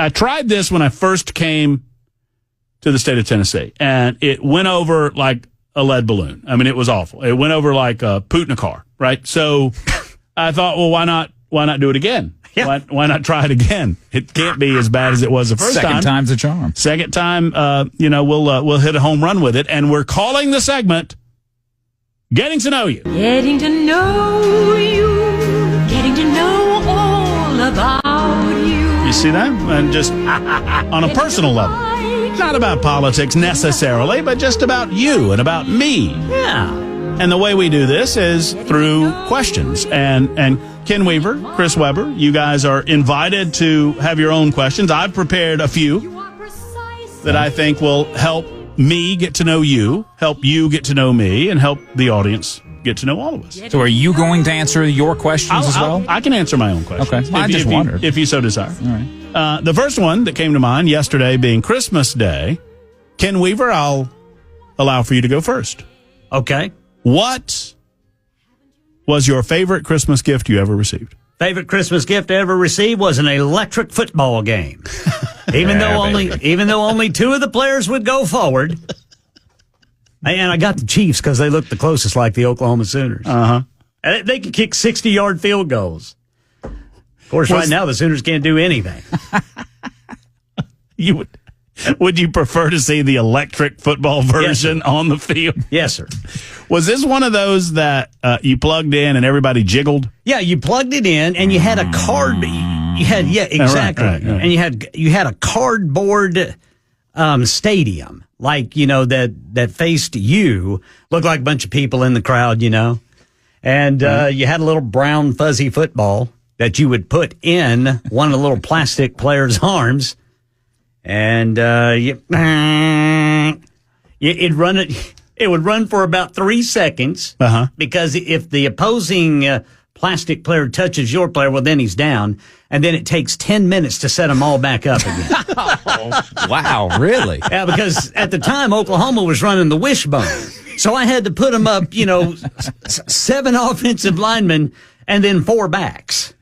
I tried this when I first came to the state of Tennessee, and it went over like a lead balloon. I mean, it was awful. It went over like a poot in a car, right? So I thought, well, why not do it again? Yeah. Why not try it again? It can't be as bad as it was the first time. Second time's a charm. Second time, we'll hit a home run with it, and we're calling the segment "Getting to Know You." Getting to know you, getting to know all about you. You see that? And just on a personal level, not about politics necessarily, but just about you and about me. Yeah. And the way we do this is through questions. And Ken Weaver, Chris Webber, you guys are invited to have your own questions. I've prepared a few that I think will help me get to know you, help you get to know me, and help the audience get to know all of us. So are you going to answer your questions as well? I can answer my own questions. Okay. I just wondered. If you so desire. All right. The first one that came to mind yesterday being Christmas Day, Ken Weaver, I'll allow for you to go first. Okay. What was your favorite Christmas gift you ever received? Favorite Christmas gift I ever received was an electric football game. Even though only two of the players would go forward. And I got the Chiefs because they looked the closest like the Oklahoma Sooners. Uh-huh. And they could kick 60-yard field goals. Of course, right now the Sooners can't do anything. Would you prefer to see the electric football version on the field? Yes, sir. Was this one of those that you plugged in and everybody jiggled? Yeah, you plugged it in and you had a card. You had exactly, right. And you had a cardboard stadium, like that faced you. Looked like a bunch of people in the crowd, and you had a little brown fuzzy football that you would put in one of the little plastic players' arms. And it'd run it. It would run for about 3 seconds. Because if the opposing plastic player touches your player, well, then he's down. And then it takes 10 minutes to set them all back up again. Oh, wow, really? Yeah, because at the time Oklahoma was running the wishbone, so I had to put them up. 7 offensive linemen and then 4 backs.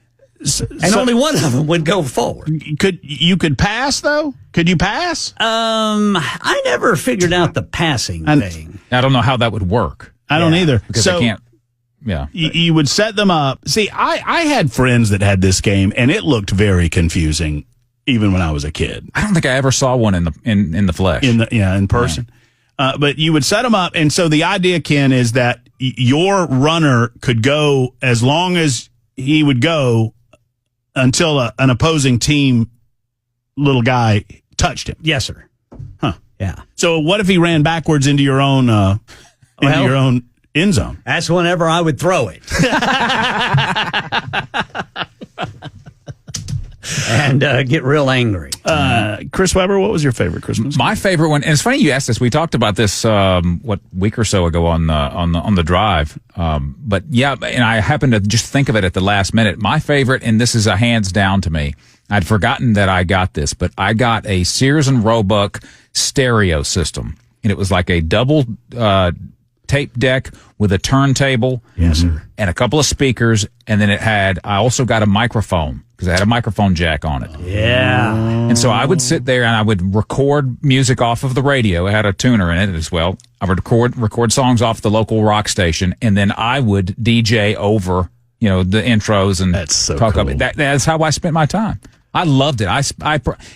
And only one of them would go forward. You could pass though? Could you pass? I never figured out the passing thing. I don't know how that would work. I don't either. Because I can't. Yeah. You would set them up. See, I had friends that had this game, and it looked very confusing, even when I was a kid. I don't think I ever saw one in the flesh. In person. Yeah. But you would set them up, and so the idea, Ken, is that your runner could go as long as he would go until an opposing team little guy touched him. Yes, sir. Huh. Yeah. So what if he ran backwards into your own end zone? That's whenever I would throw it. And get real angry. Chris Webber, what was your favorite Christmas? My favorite one, and it's funny you asked this. We talked about this week or so ago on the drive. But yeah, and I happened to just think of it at the last minute. My favorite, and this is a hands down to me. I'd forgotten that I got this, but I got a Sears and Roebuck stereo system, and it was like a double tape deck with a turntable, yes, sir, and a couple of speakers, and then I also got a microphone because I had a microphone jack on it. Yeah. And so I would sit there and I would record music off of the radio. It had a tuner in it as well. I would record songs off the local rock station, and then I would DJ over, the intros and that's so talk cool. about. That's how I spent my time. I loved it.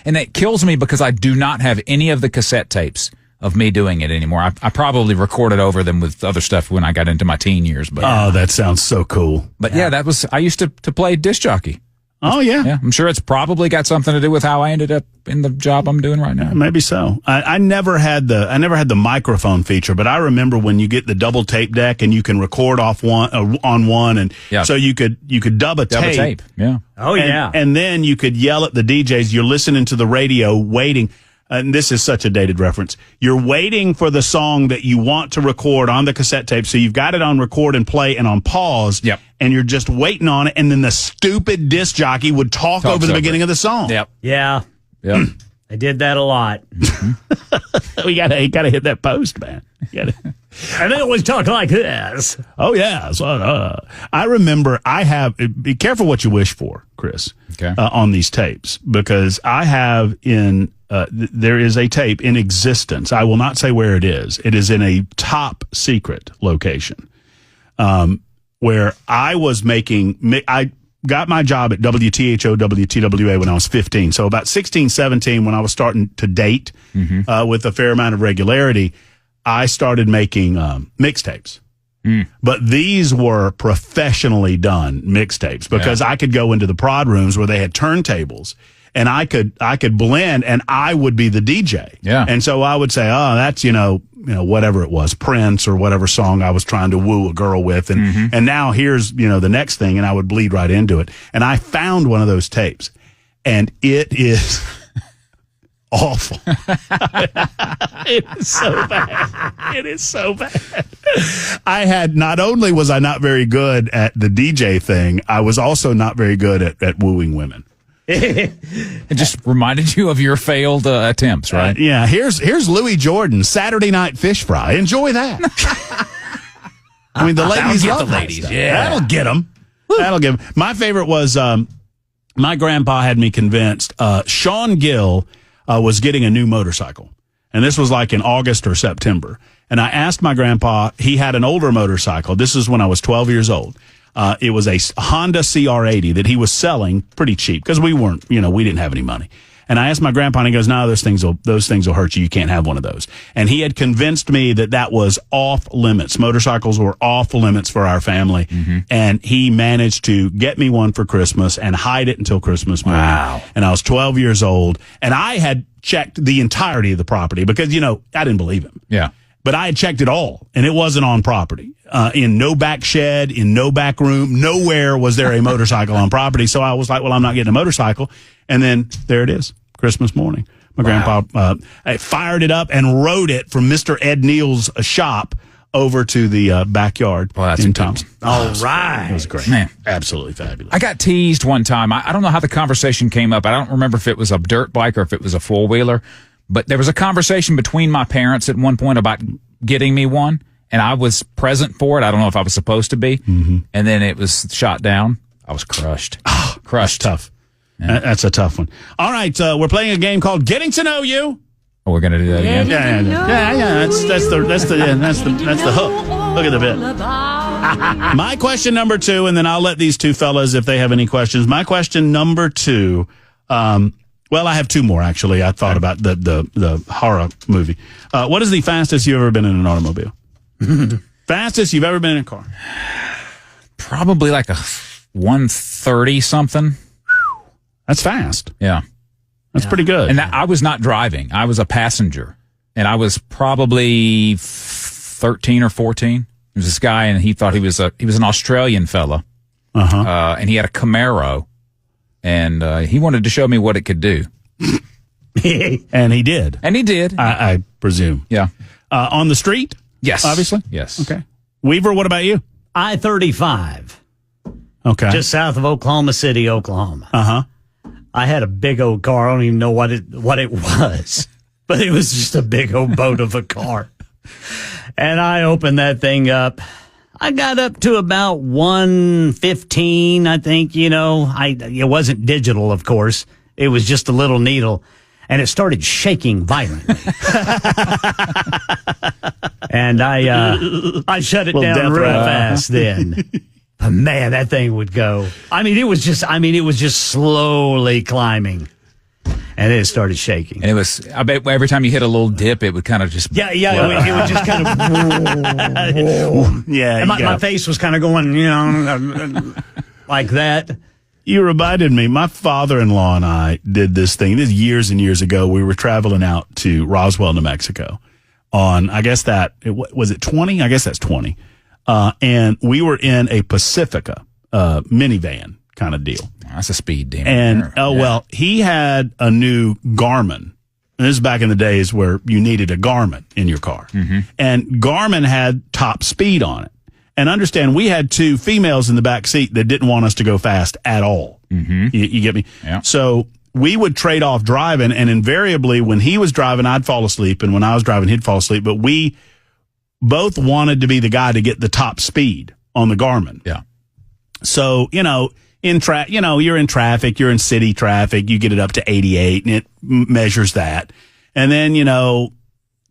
And it kills me because I do not have any of the cassette tapes of me doing it anymore. I probably recorded over them with other stuff when I got into my teen years. But oh, that sounds so cool. But I used to play disc jockey. Oh, yeah. Yeah, I'm sure it's probably got something to do with how I ended up in the job I'm doing right now. Maybe so. I never had the microphone feature, but I remember when you get the double tape deck and you can record off on one, and so you could dub a tape. Yeah. Oh, yeah. And then you could yell at the DJs. You're listening to the radio, waiting. And this is such a dated reference. You're waiting for the song that you want to record on the cassette tape. So you've got it on record and play and on pause. Yep. And you're just waiting on it. And then the stupid disc jockey would talk over the beginning of the song. Yep. Yeah. Yep. I did that a lot. You gotta hit that post, man. And they always talk like this. Oh, yeah. So, I remember be careful what you wish for, Chris, on these tapes, because I have there is a tape in existence. I will not say where it is. It is in a top secret location where I was I got my job at WTHO, WTWA when I was 15. So about 16, 17, when I was starting to date with a fair amount of regularity, I started making mixtapes. But these were professionally done mixtapes because I could go into the prod rooms where they had turntables and I could blend and I would be the DJ. Yeah. And so I would say, oh, that's, whatever it was, Prince or whatever song I was trying to woo a girl with. And now here's, the next thing. And I would bleed right into it. And I found one of those tapes and it is awful. It is so bad. It is so bad. Not only was I not very good at the DJ thing, I was also not very good at wooing women. It just reminded you of your failed attempts, right? Yeah. Here's Louis Jordan, Saturday Night Fish Fry. Enjoy that. I mean, the ladies love that stuff. Yeah. That'll get them. That'll give them. My favorite was my grandpa had me convinced Sean Gill was getting a new motorcycle. And this was like in August or September. And I asked my grandpa, he had an older motorcycle. This is when I was 12 years old. It was a Honda CR80 that he was selling pretty cheap because we weren't, we didn't have any money. And I asked my grandpa and he goes, no, those things will hurt you. You can't have one of those. And he had convinced me that was off limits. Motorcycles were off limits for our family. And he managed to get me one for Christmas and hide it until Christmas morning. Wow. And I was 12 years old and I had checked the entirety of the property because, I didn't believe him. Yeah. But I had checked it all, and it wasn't on property. In no back shed, in no back room, nowhere was there a motorcycle on property. So I was like, well, I'm not getting a motorcycle. And then there it is, Christmas morning. My grandpa fired it up and rode it from Mr. Ed Neal's shop over to the backyard in Thompson. All right. It was great. Man. Absolutely fabulous. I got teased one time. I don't know how the conversation came up. I don't remember if it was a dirt bike or if it was a four-wheeler. But there was a conversation between my parents at one point about getting me one, and I was present for it. I don't know if I was supposed to be. And then it was shot down. I was crushed. Crushed. That's tough. Yeah. That's a tough one. All right, we're playing a game called Getting to Know You. Oh, we're going to do that again? Yeah. That's the hook. Look at the bit. My question number 2, and then I'll let these two fellas, if they have any questions. My question number 2, well, I have 2 more, actually. I thought about the horror movie. What is the fastest you've ever been in an automobile? Fastest you've ever been in a car? Probably like a 130 something. That's fast. Yeah. That's pretty good. And I was not driving. I was a passenger. And I was probably 13 or 14. There was this guy, and he thought he was an Australian fella. And he had a Camaro. And he wanted to show me what it could do. And he did. I presume. Yeah. On the street? Yes. Obviously? Yes. Okay. Weaver, what about you? I-35. Okay. Just south of Oklahoma City, Oklahoma. Uh-huh. I had a big old car. I don't even know what it was. But it was just a big old boat of a car. And I opened that thing up. I got up to about 115, I think, it wasn't digital, of course. It was just a little needle. And it started shaking violently. And I shut it down real fast then. But man, that thing would go. It was just slowly climbing. And then it started shaking. And I bet every time you hit a little dip, it would kind of just... Yeah, it would just kind of... Yeah. And my face was kind of going, like that. You reminded me, my father-in-law and I did this thing. This is years and years ago. We were traveling out to Roswell, New Mexico on, I guess was it 20? I guess that's 20. And we were in a Pacifica minivan kind of deal. That's a speed demon. And, well, he had a new Garmin. And this is back in the days where you needed a Garmin in your car. And Garmin had top speed on it. And understand, we had 2 females in the back seat that didn't want us to go fast at all. You get me? Yeah. So we would trade off driving, and invariably when he was driving, I'd fall asleep, and when I was driving, he'd fall asleep. But we both wanted to be the guy to get the top speed on the Garmin. Yeah. So, you're in traffic, you're in city traffic, you get it up to 88 and it measures that. And then,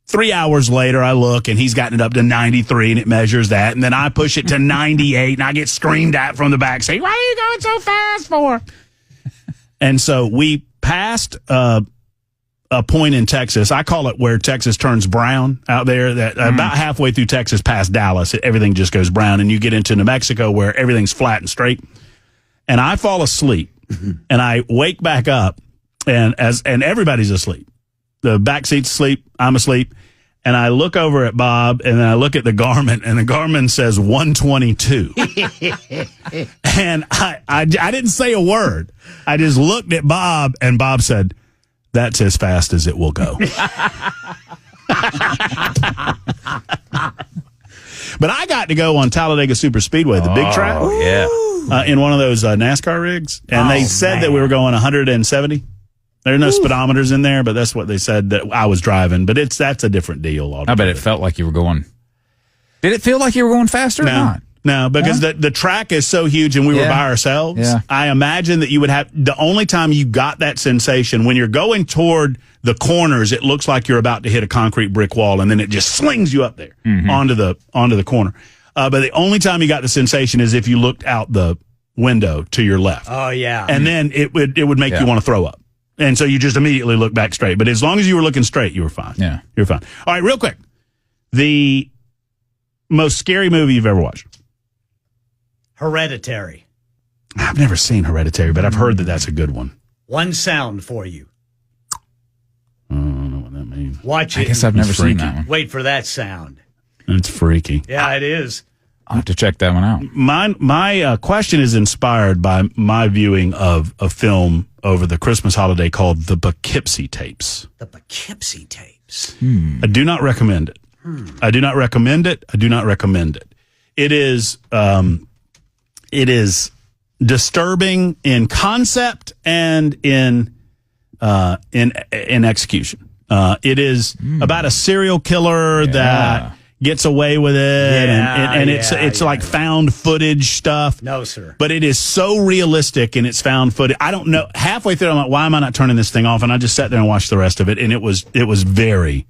3 hours later, I look and he's gotten it up to 93 and it measures that. And then I push it to 98 and I get screamed at from the back saying, "What are you going so fast for?" And so we passed a point in Texas. I call it where Texas turns brown out there. That about halfway through Texas past Dallas, everything just goes brown. And you get into New Mexico where everything's flat and straight. And I fall asleep and I wake back up and everybody's asleep. The back seat's asleep. I'm asleep. And I look over at Bob and then I look at the Garmin and the Garmin says 122. And I didn't say a word. I just looked at Bob and Bob said, "That's as fast as it will go." But I got to go on Talladega Super Speedway, the big track. Oh, yeah. In one of those NASCAR rigs. And they said that we were going 170. There are no speedometers in there, but that's what they said that I was driving. But that's a different deal altogether. I bet it felt like you were going. Did it feel like you were going faster or not? No, because the track is so huge and we were by ourselves. Yeah. I imagine that you would have the only time you got that sensation when you're going toward the corners, it looks like you're about to hit a concrete brick wall and then it just slings you up there onto the corner. But the only time you got the sensation is if you looked out the window to your left. Oh, yeah. And then it would make you want to throw up. And so you just immediately look back straight. But as long as you were looking straight, you were fine. Yeah. You were fine. All right, real quick. The most scary movie you've ever watched? Hereditary. I've never seen Hereditary, but I've heard that that's a good one. One sound for you. I don't know what that means. Watch it. I guess I've never seen that one. Wait for that sound. It's freaky. Yeah, it is. I'll have to check that one out. My question is inspired by my viewing of a film over the Christmas holiday called The Poughkeepsie Tapes. The Poughkeepsie Tapes. I do not recommend it. I do not recommend it. I do not recommend it. It is disturbing in concept and in execution. It is about a serial killer that gets away with it, and it's like found footage stuff. No, sir. But it is so realistic in its found footage. I don't know. Halfway through, I'm like, why am I not turning this thing off? And I just sat there and watched the rest of it, and it was very,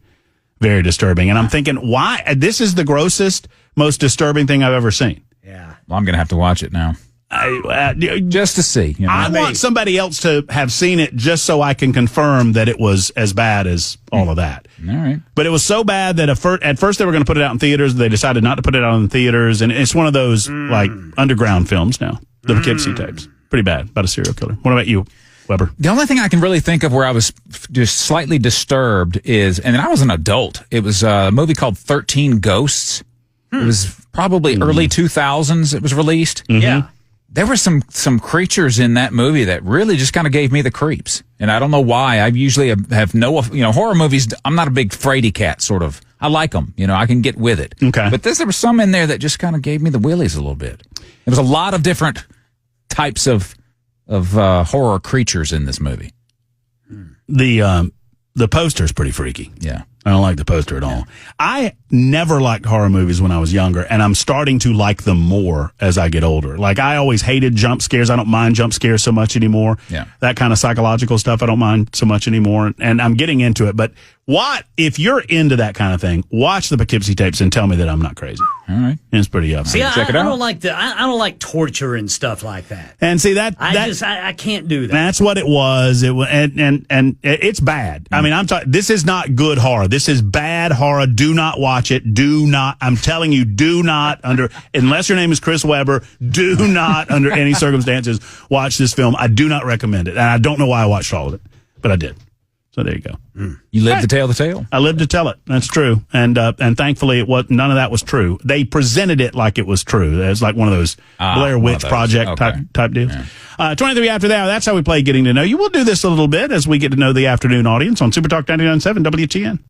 very disturbing. And I'm thinking, why? This is the grossest, most disturbing thing I've ever seen. Yeah. Well, I'm going to have to watch it now. Just to see. I want somebody else to have seen it just so I can confirm that it was as bad as all of that. All right. But it was so bad that at first they were going to put it out in theaters. They decided not to put it out in theaters. And it's one of those like underground films now, the Poughkeepsie Tapes. Pretty bad about a serial killer. What about you, Weber? The only thing I can really think of where I was just slightly disturbed is, and I was an adult, it was a movie called 13 Ghosts. It was probably early 2000s it was released. Yeah. There were some creatures in that movie that really just kind of gave me the creeps. And I don't know why. I usually have no, horror movies, I'm not a big fraidy cat sort of. I like them. I can get with it. Okay. But there were some in there that just kind of gave me the willies a little bit. There was a lot of different types of horror creatures in this movie. The poster's pretty freaky. Yeah. I don't like the poster at all. I never liked horror movies when I was younger, and I'm starting to like them more as I get older. Like, I always hated jump scares. I don't mind jump scares so much anymore. Yeah. That kind of psychological stuff, I don't mind so much anymore, and I'm getting into it. But if you're into that kind of thing, watch the Poughkeepsie Tapes and tell me that I'm not crazy. All right. It's pretty up. See, Check it out. I don't like I don't like torture and stuff like that. And see I can't do that. That's what it was. And it's bad. I mean, I'm talking. This is not good horror. This is bad horror. Do not watch it. Do not. I'm telling you, do not unless your name is Chris Webber. Do not under any circumstances watch this film. I do not recommend it, and I don't know why I watched all of it, but I did. So there you go. You lived to tell the tale. I lived to tell it. That's true. And thankfully none of that was true. They presented it like it was true. It's like one of those Blair Witch Project type deals. Yeah. 23 after the hour. That's how we play Getting to Know You. We'll do this a little bit as we get to know the afternoon audience on Super Talk 99.7 WTN.